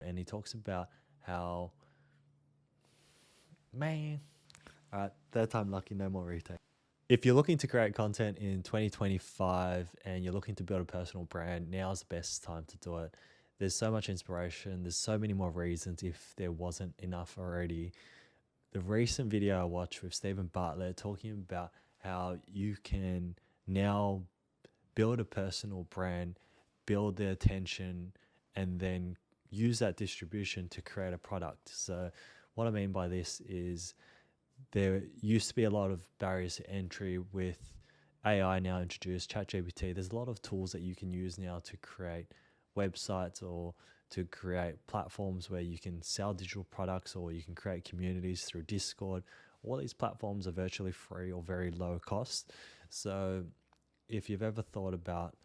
and he talks about how, man, all right, third time lucky, no more retake. If you're looking to create content in 2025 and you're looking to build a personal brand, now's the best time to do it. There's so much inspiration. There's so many more reasons if there wasn't enough already. The recent video I watched with Stephen Bartlett talking about how you can now build a personal brand, build the attention, and then use that distribution to create a product. So what I mean by this is there used to be a lot of barriers to entry with AI now introduced, ChatGPT. There's a lot of tools that you can use now to create websites or to create platforms where you can sell digital products, or you can create communities through Discord. All these platforms are virtually free or very low cost. So if you've ever thought about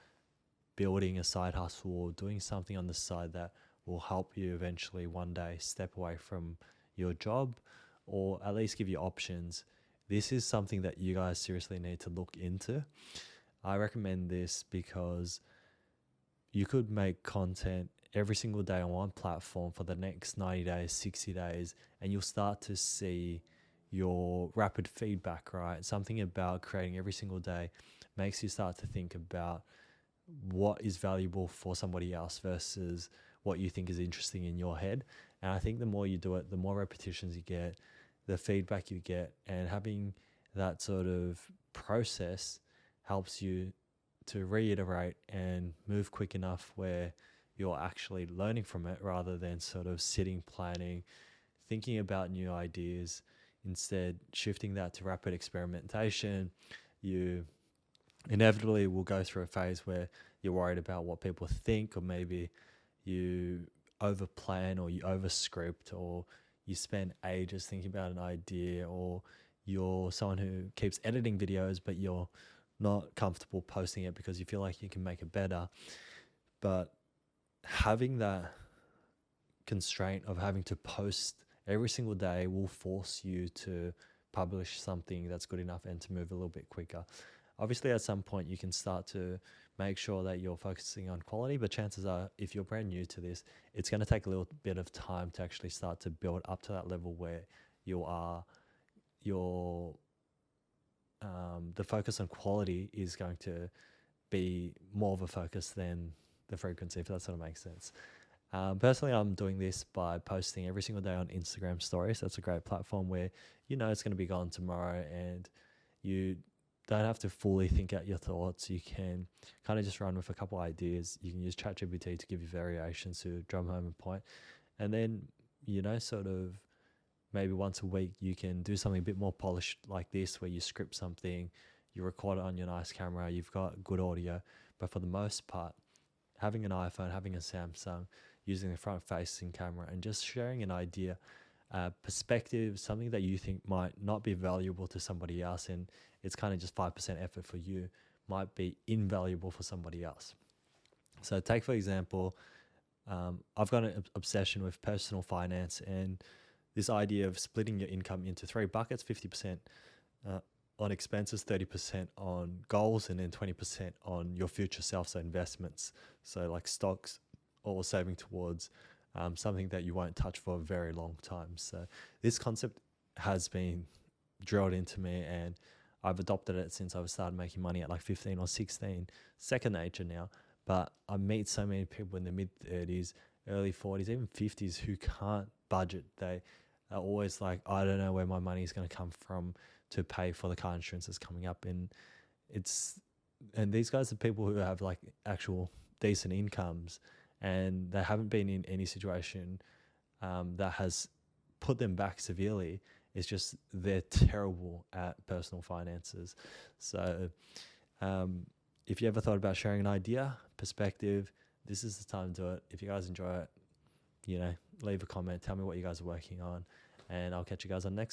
building a side hustle or doing something on the side that will help you eventually one day step away from your job, or at least give you options, this is something that you guys seriously need to look into. I recommend this because you could make content every single day on one platform for the next 90 days, 60 days, and you'll start to see your rapid feedback, right? Something about creating every single day makes you start to think about what is valuable for somebody else versus what you think is interesting in your head. And I think the more you do it, the more repetitions you get, the feedback you get, and having that sort of process helps you to reiterate and move quick enough where you're actually learning from it rather than sort of sitting, planning, thinking about new ideas. Instead, shifting that to rapid experimentation, you inevitably will go through a phase where you're worried about what people think, or maybe you over plan or you over script, or you spend ages thinking about an idea, or you're someone who keeps editing videos but you're not comfortable posting it because you feel like you can make it better. But having that constraint of having to post every single day will force you to publish something that's good enough and to move a little bit quicker. Obviously, at some point, you can start to make sure that you're focusing on quality, but chances are, if you're brand new to this, it's going to take a little bit of time to actually start to build up to that level where the focus on quality is going to be more of a focus than the frequency, if that sort of makes sense. Personally, I'm doing this by posting every single day on Instagram stories. That's a great platform where you know it's going to be gone tomorrow, and you don't have to fully think out your thoughts. You can kind of just run with a couple ideas. You can use ChatGPT to give you variations to drum home a point. And then, sort of maybe once a week, you can do something a bit more polished like this, where you script something, you record it on your nice camera, you've got good audio. But for the most part, having an iPhone, having a Samsung, using the front-facing camera and just sharing an idea, perspective, something that you think might not be valuable to somebody else, and it's kind of just 5% effort for you, might be invaluable for somebody else. So take, for example, I've got an obsession with personal finance and this idea of splitting your income into 3 buckets: 50% on expenses, 30% on goals, and then 20% on your future self, so investments, so like stocks, or saving towards something that you won't touch for a very long time. So this concept has been drilled into me, and I've adopted it since I started making money at like 15 or 16, second nature now. But I meet so many people in the mid-30s, early 40s, even 50s who can't budget. They are always like, I don't know where my money is going to come from to pay for the car insurance that's coming up. And these guys are people who have like actual decent incomes, and they haven't been in any situation that has put them back severely. It's just they're terrible at personal finances. So if you ever thought about sharing an idea, perspective, this is the time to do it. If you guys enjoy it, leave a comment, tell me what you guys are working on, and I'll catch you guys on next